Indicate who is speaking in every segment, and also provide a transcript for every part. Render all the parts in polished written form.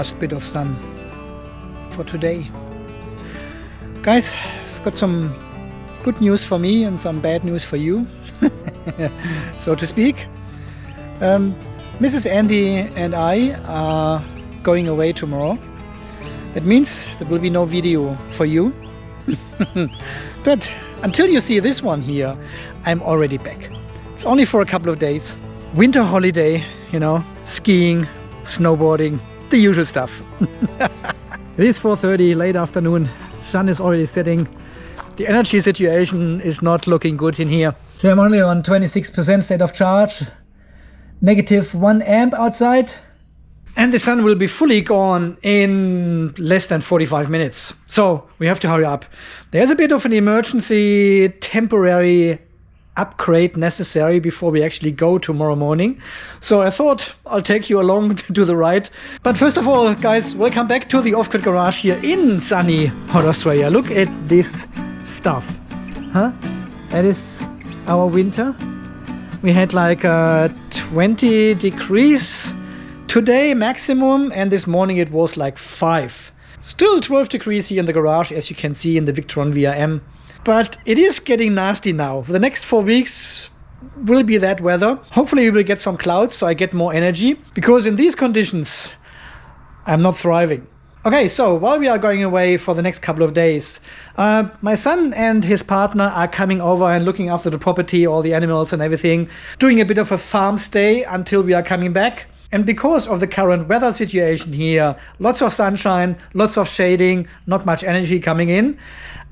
Speaker 1: last bit of sun for today. Guys, I've got some good news for me and some bad news for you, so to speak. Mrs. Andy and I are going away tomorrow. That means there will be no video for you. But until you see this one here, I'm already back. It's only for a couple of days. Winter holiday, you know, skiing, snowboarding, the usual stuff. It is 4:30, late afternoon. Sun is already setting. The energy situation is not looking good in here. So I'm only on 26% state of charge. -1 amp outside. And the sun will be fully gone in less than 45 minutes. So we have to hurry up. There's a bit of an emergency temporary upgrade necessary before we actually go tomorrow morning. So I thought I'll take you along to do the ride. But first of all, guys, welcome back to the off-grid garage here in sunny hot Australia. Look at this stuff. Huh? That is our winter. We had like 20 degrees today maximum, and this morning it was like 5. Still 12 degrees here in the garage, as you can see in the Victron VRM. But it is getting nasty now. For the next 4 weeks will be that weather. Hopefully we will get some clouds so I get more energy, because in these conditions I'm not thriving. Okay, so while we are going away for the next couple of days, my son and his partner are coming over and looking after the property, all the animals and everything, doing a bit of a farm stay until we are coming back. And because of the current weather situation here, lots of sunshine, lots of shading, not much energy coming in,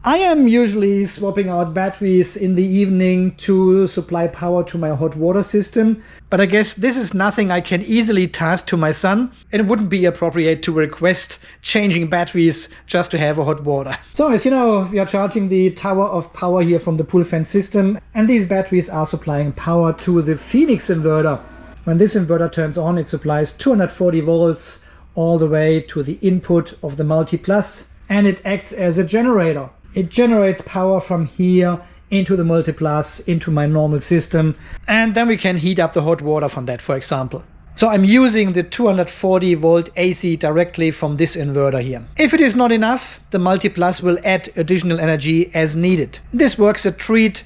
Speaker 1: I am usually swapping out batteries in the evening to supply power to my hot water system. But I guess this is nothing I can easily task to my son, and it wouldn't be appropriate to request changing batteries just to have a hot water. So as you know, we are charging the tower of power here from the pool fan system, and these batteries are supplying power to the Phoenix inverter. When this inverter turns on, it supplies 240 volts all the way to the input of the Multi Plus, and it acts as a generator. It generates power from here into the Multi Plus, into my normal system, and then we can heat up the hot water from that, for example. So I'm using the 240 volt AC directly from this inverter here. If it is not enough, the Multi Plus will add additional energy as needed. This works a treat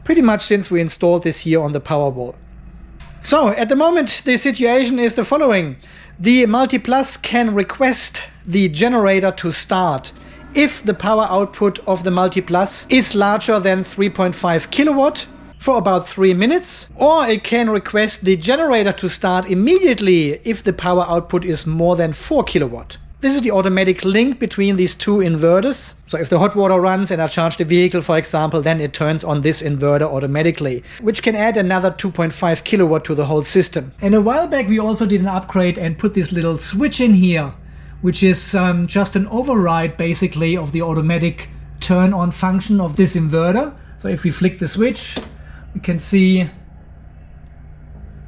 Speaker 1: pretty much since we installed this here on the Powerball. So at the moment the situation is the following. The Multi Plus can request the generator to start if the power output of the Multi Plus is larger than 3.5 kilowatt for about 3 minutes, or it can request the generator to start immediately if the power output is more than 4 kilowatt. This is the automatic link between these two inverters. So if the hot water runs and I charge the vehicle, for example, then it turns on this inverter automatically, which can add another 2.5 kilowatt to the whole system. And a while back we also did an upgrade and put this little switch in here, which is just an override basically of the automatic turn on function of this inverter. So if we flick the switch, we can see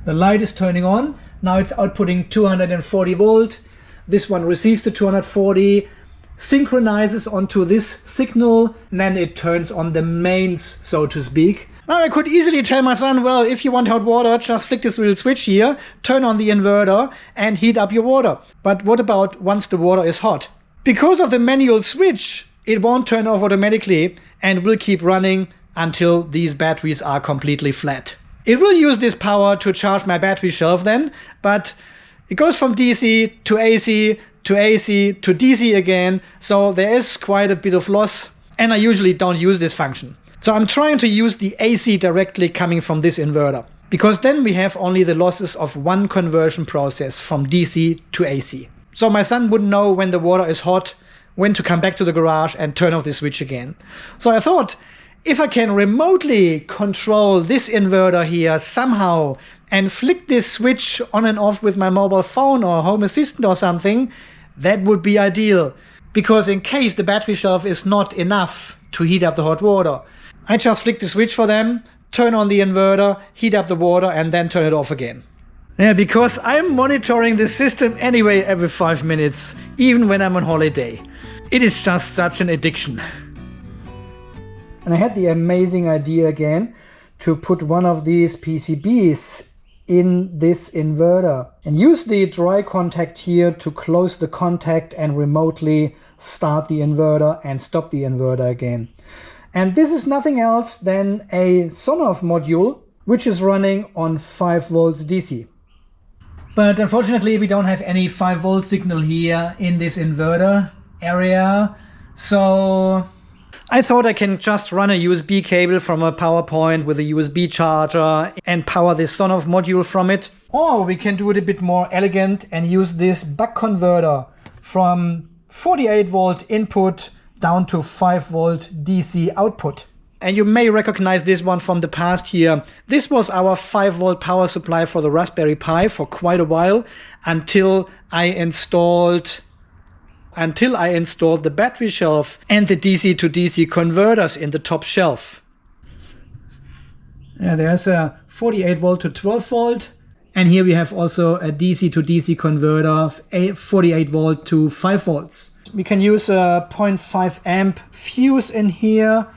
Speaker 1: the light is turning on. Now it's outputting 240 volt. This one receives the 240, synchronizes onto this signal, and then it turns on the mains, so to speak. Now I could easily tell my son, well, if you want hot water, just flick this little switch here, turn on the inverter and heat up your water. But what about once the water is hot? Because of the manual switch, it won't turn off automatically and will keep running until these batteries are completely flat. It will use this power to charge my battery shelf then, but it goes from DC to AC to AC to DC again, so there is quite a bit of loss, and I usually don't use this function. So I'm trying to use the AC directly coming from this inverter, because then we have only the losses of one conversion process from DC to AC. So my son wouldn't know when the water is hot, when to come back to the garage and turn off the switch again. So I thought, if I can remotely control this inverter here somehow and flick this switch on and off with my mobile phone or home assistant or something, that would be ideal. Because in case the battery shelf is not enough to heat up the hot water, I just flick the switch for them, turn on the inverter, heat up the water, and then turn it off again. Yeah, because I'm monitoring the system anyway every 5 minutes, even when I'm on holiday. It is just such an addiction. And I had the amazing idea again to put one of these PCBs in this inverter. And use the dry contact here to close the contact and remotely start the inverter and stop the inverter again. And this is nothing else than a Sonoff module, which is running on 5 volts DC. But unfortunately, we don't have any 5 volt signal here in this inverter area. So I thought I can just run a USB cable from a power point with a USB charger and power this Sonoff module from it. Or we can do it a bit more elegant and use this buck converter from 48 volt input down to 5 volt DC output. And you may recognize this one from the past here. This was our 5 volt power supply for the Raspberry Pi for quite a while until I installed the battery shelf and the DC to DC converters in the top shelf. Yeah, there's a 48 volt to 12 volt. And here we have also a DC to DC converter of 48 volt to 5 volts. We can use a 0.5 amp fuse in here,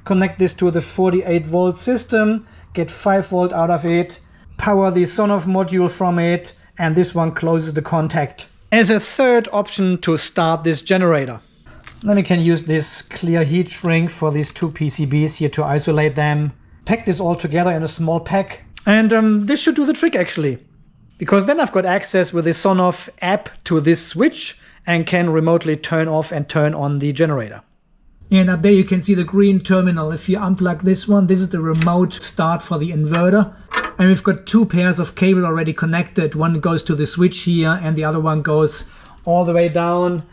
Speaker 1: connect this to the 48 volt system, get 5 volt out of it, power the Sonoff module from it, and this one closes the contact as a third option to start this generator. Then we can use this clear heat shrink for these 2 PCBs here to isolate them. Pack this all together in a small pack. And this should do the trick actually. Because then I've got access with the Sonoff app to this switch and can remotely turn off and turn on the generator. And up there you can see the green terminal. If you unplug this one, this is the remote start for the inverter. And we've got 2 pairs of cable already connected. One goes to the switch here and the other one goes all the way down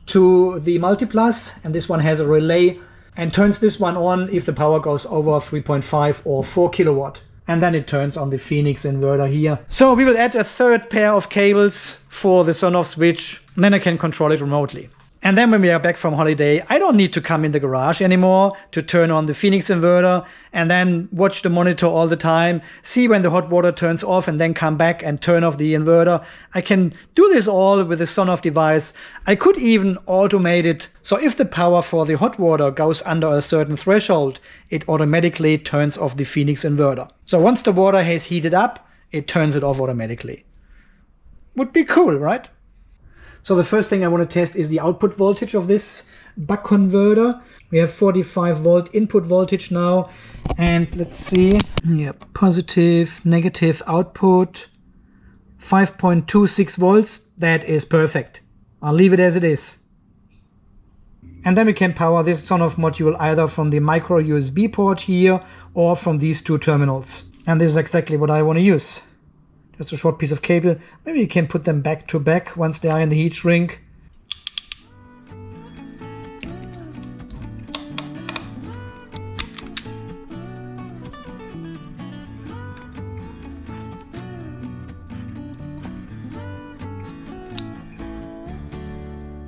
Speaker 1: to the multiplus. And this one has a relay and turns this one on if the power goes over 3.5 or 4 kilowatt. And then it turns on the Phoenix inverter here. So we will add a third pair of cables for the Sonoff switch. And then I can control it remotely. And then when we are back from holiday, I don't need to come in the garage anymore to turn on the Phoenix inverter and then watch the monitor all the time, see when the hot water turns off and then come back and turn off the inverter. I can do this all with the Sonoff device. I could even automate it. So if the power for the hot water goes under a certain threshold, it automatically turns off the Phoenix inverter. So once the water has heated up, it turns it off automatically. Would be cool, right? So the first thing I want to test is the output voltage of this buck converter. We have 45 volt input voltage now. And let's see. Yep, positive, negative output. 5.26 volts. That is perfect. I'll leave it as it is. And then we can power this Sonoff module either from the micro USB port here or from these 2 terminals. And this is exactly what I want to use. Just a short piece of cable. Maybe you can put them back to back once they are in the heat shrink.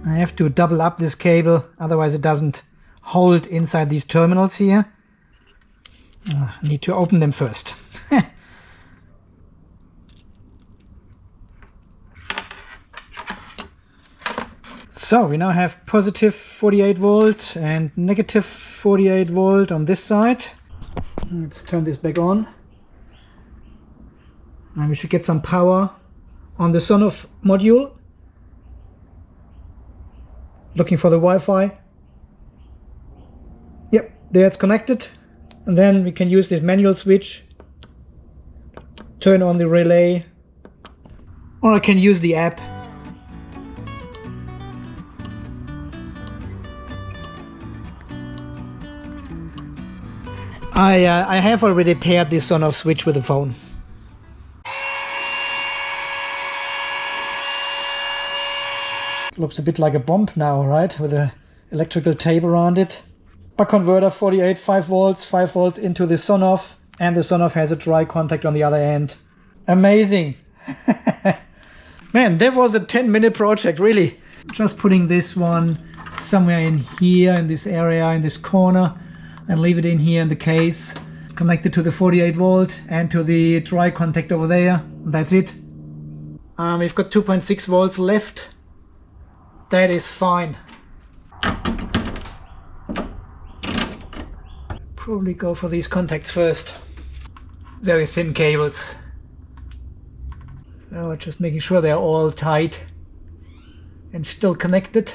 Speaker 1: I have to double up this cable, otherwise it doesn't hold inside these terminals here. I need to open them first. So we now have positive 48 volt and negative 48 volt on this side. Let's turn this back on. And we should get some power on the Sonoff module. Looking for the Wi-Fi. Yep, there it's connected. And then we can use this manual switch. Turn on the relay. Or I can use the app. I have already paired this Sonoff switch with the phone. Looks a bit like a bomb now, right? With an electrical tape around it. Buck converter 48, 5 volts into the Sonoff. And the Sonoff has a dry contact on the other end. Amazing. Man, that was a 10-minute project, really. Just putting this one somewhere in here, in this area, in this corner. And leave it in here in the case, connected to the 48 volt and to the dry contact over there. That's it. We've got 2.6 volts left. That is fine. Probably go for these contacts first. Very thin cables. Oh, just making sure they're all tight and still connected.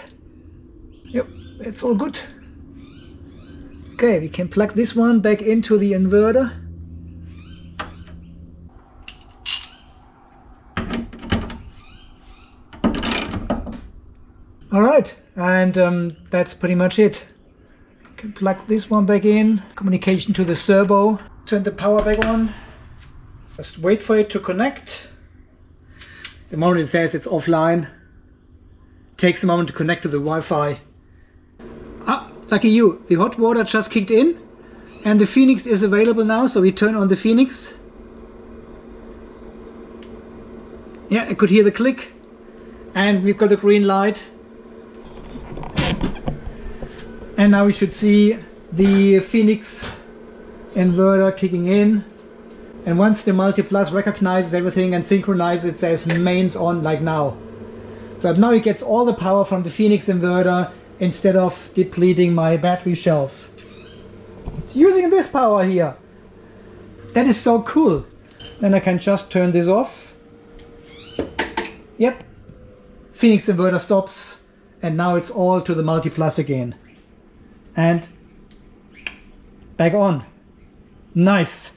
Speaker 1: Yep, it's all good. Okay, we can plug this one back into the inverter. Alright, and that's pretty much it. Can plug this one back in, communication to the servo, turn the power back on, just wait for it to connect. The moment it says it's offline, takes a moment to connect to the Wi-Fi. Ah, lucky you, the hot water just kicked in and the Phoenix is available now, so we turn on the Phoenix. Yeah, I could hear the click and we've got the green light. And now we should see the Phoenix inverter kicking in. And once the multi-plus recognizes everything and synchronizes, it says mains on like now. So now it gets all the power from the Phoenix inverter instead of depleting my battery shelf. It's using this power here. That is so cool. Then I can just turn this off. Yep. Phoenix inverter stops and now it's all to the multi-plus again. And back on. Nice.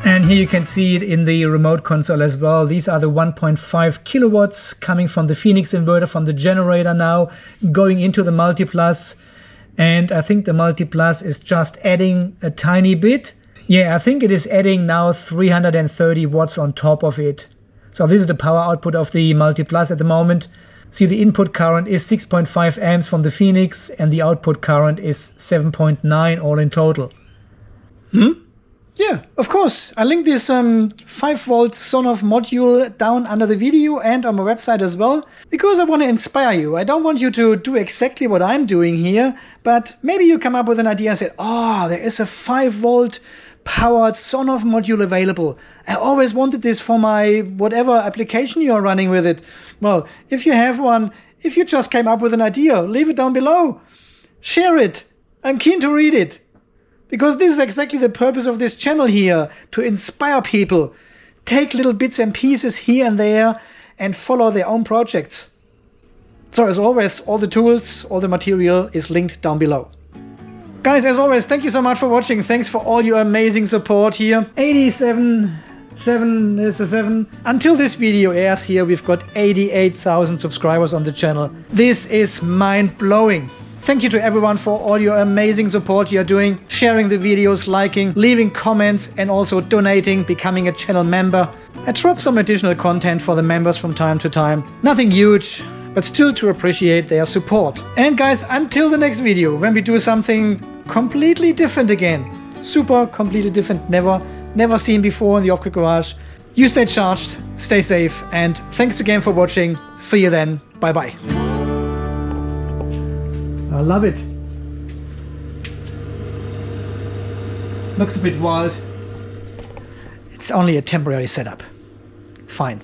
Speaker 1: And here you can see it in the remote console as well. These are the 1.5 kilowatts coming from the Phoenix inverter, from the generator now, going into the multi-plus. And I think the multi-plus is just adding a tiny bit. Yeah, I think it is adding now 330 watts on top of it. So this is the power output of the multi-plus at the moment. See, the input current is 6.5 amps from the Phoenix and the output current is 7.9 all in total. Yeah, of course. I linked this 5-volt Sonoff module down under the video and on my website as well, because I want to inspire you. I don't want you to do exactly what I'm doing here, but maybe you come up with an idea and say, oh, there is a 5-volt powered Sonoff module available. I always wanted this for my whatever application you're running with it. Well, if you have one, if you just came up with an idea, leave it down below. Share it. I'm keen to read it. Because this is exactly the purpose of this channel here, to inspire people. Take little bits and pieces here and there and follow their own projects. So as always, all the tools, all the material is linked down below. Guys, as always, thank you so much for watching. Thanks for all your amazing support here. 87. Until this video airs here, we've got 88,000 subscribers on the channel. This is mind-blowing. Thank you to everyone for all your amazing support you're doing, sharing the videos, liking, leaving comments, and also donating, becoming a channel member. I drop some additional content for the members from time to time. Nothing huge, but still to appreciate their support. And guys, until the next video, when we do something completely different again. Super completely different, never seen before in the Off-Grid Garage. You stay charged, stay safe, and thanks again for watching. See you then. Bye-bye. I love it. Looks a bit wild. It's only a temporary setup. It's fine.